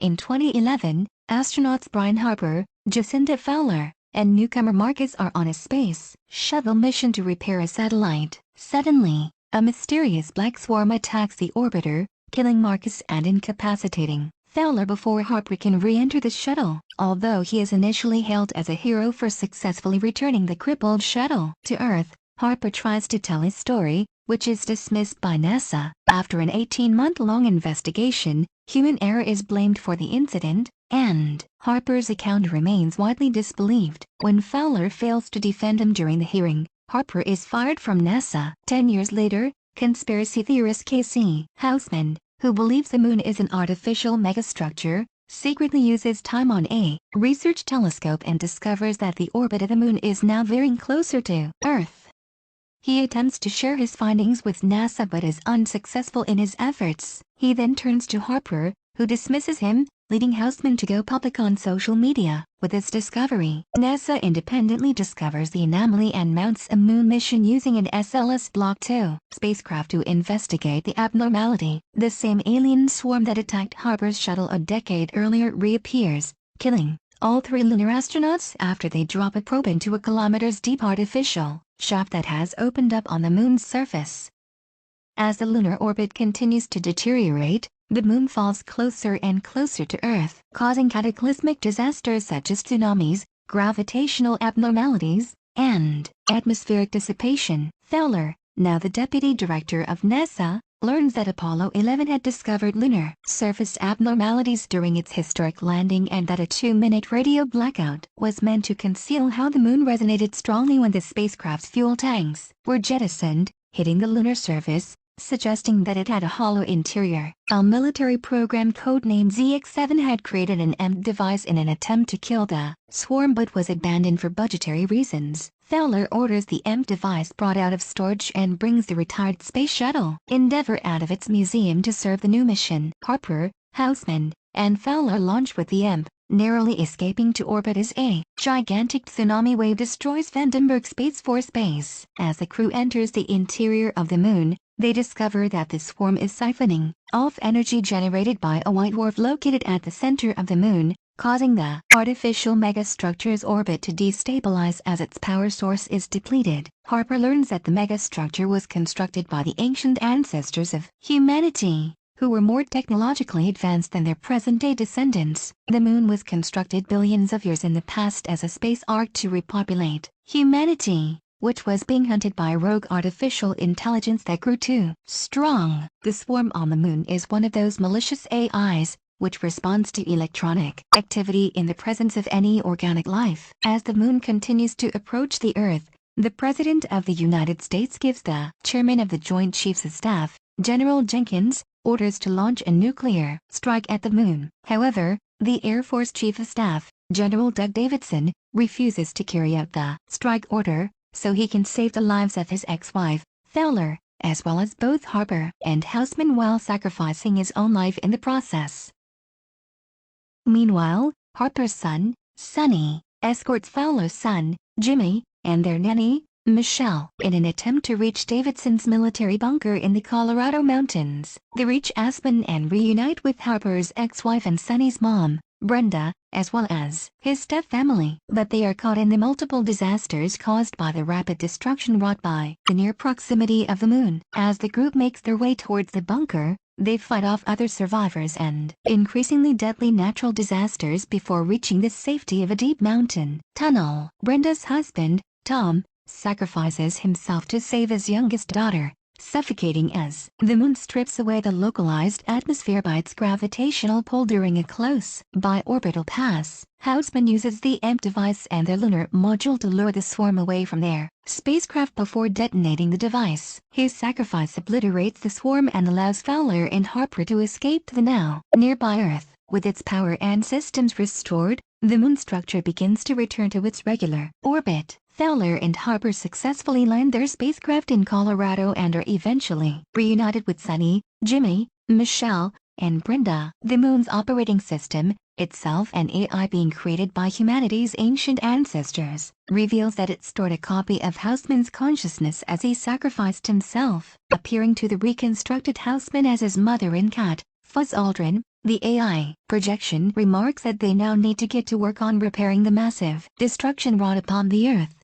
In 2011, astronauts Brian Harper, Jacinda Fowler, and newcomer Marcus are on a space shuttle mission to repair a satellite. Suddenly, a mysterious black swarm attacks the orbiter, killing Marcus and incapacitating Fowler before Harper can re-enter the shuttle. Although he is initially hailed as a hero for successfully returning the crippled shuttle to Earth, Harper tries to tell his story, which is dismissed by NASA. After an 18-month-long investigation, human error is blamed for the incident, and Harper's account remains widely disbelieved. When Fowler fails to defend him during the hearing, Harper is fired from NASA. 10 years later, conspiracy theorist Casey Houseman, who believes the moon is an artificial megastructure, secretly uses time on a research telescope and discovers that the orbit of the moon is now veering closer to Earth. He attempts to share his findings with NASA but is unsuccessful in his efforts. He then turns to Harper, who dismisses him, leading Houseman to go public on social media. With this discovery, NASA independently discovers the anomaly and mounts a moon mission using an SLS Block II spacecraft to investigate the abnormality. The same alien swarm that attacked Harper's shuttle a decade earlier reappears, killing all 3 lunar astronauts after they drop a probe into a kilometers-deep artificial shaft that has opened up on the moon's surface. As the lunar orbit continues to deteriorate, the moon falls closer and closer to Earth, causing cataclysmic disasters such as tsunamis, gravitational abnormalities, and atmospheric dissipation. Fowler, now the deputy director of NASA, learns that Apollo 11 had discovered lunar surface abnormalities during its historic landing and that a 2-minute radio blackout was meant to conceal how the moon resonated strongly when the spacecraft's fuel tanks were jettisoned, hitting the lunar surface, suggesting that it had a hollow interior. A military program codenamed ZX-7 had created an EMP device in an attempt to kill the swarm but was abandoned for budgetary reasons. Fowler orders the EMP device brought out of storage and brings the retired space shuttle Endeavour out of its museum to serve the new mission. Harper, Houseman, and Fowler launch with the EMP, narrowly escaping to orbit as a gigantic tsunami wave destroys Vandenberg Space Force Base. As the crew enters the interior of the moon, they discover that the swarm is siphoning off energy generated by a white dwarf located at the center of the moon, causing the artificial megastructure's orbit to destabilize as its power source is depleted. Harper learns that the megastructure was constructed by the ancient ancestors of humanity, who were more technologically advanced than their present-day descendants. The moon was constructed billions of years in the past as a space ark to repopulate humanity, which was being hunted by a rogue artificial intelligence that grew too strong. The swarm on the moon is one of those malicious AIs, which responds to electronic activity in the presence of any organic life. As the moon continues to approach the Earth, the President of the United States gives the Chairman of the Joint Chiefs of Staff, General Jenkins, orders to launch a nuclear strike at the moon. However, the Air Force Chief of Staff, General Doug Davidson, refuses to carry out the strike order, so he can save the lives of his ex-wife, Fowler, as well as both Harper and Houseman while sacrificing his own life in the process. Meanwhile, Harper's son, Sonny, escorts Fowler's son, Jimmy, and their nanny, Michelle, in an attempt to reach Davidson's military bunker in the Colorado mountains. They reach Aspen and reunite with Harper's ex-wife and Sonny's mom, Brenda, as well as his step-family. But they are caught in the multiple disasters caused by the rapid destruction wrought by the near proximity of the moon. As the group makes their way towards the bunker, they fight off other survivors and increasingly deadly natural disasters before reaching the safety of a deep mountain tunnel. Brenda's husband, Tom, sacrifices himself to save his youngest daughter, suffocating as the moon strips away the localized atmosphere by its gravitational pull during a close bi-orbital pass. Houseman uses the EMP device and their lunar module to lure the swarm away from their spacecraft before detonating the device. His sacrifice obliterates the swarm and allows Fowler and Harper to escape to the now nearby Earth. With its power and systems restored, the moon structure begins to return to its regular orbit. Fowler and Harper successfully land their spacecraft in Colorado and are eventually reunited with Sonny, Jimmy, Michelle, and Brenda. The moon's operating system, itself an AI being created by humanity's ancient ancestors, reveals that it stored a copy of Houseman's consciousness as he sacrificed himself, appearing to the reconstructed Houseman as his mother and cat, Fuzz Aldrin. The AI projection remarks that they now need to get to work on repairing the massive destruction wrought upon the Earth.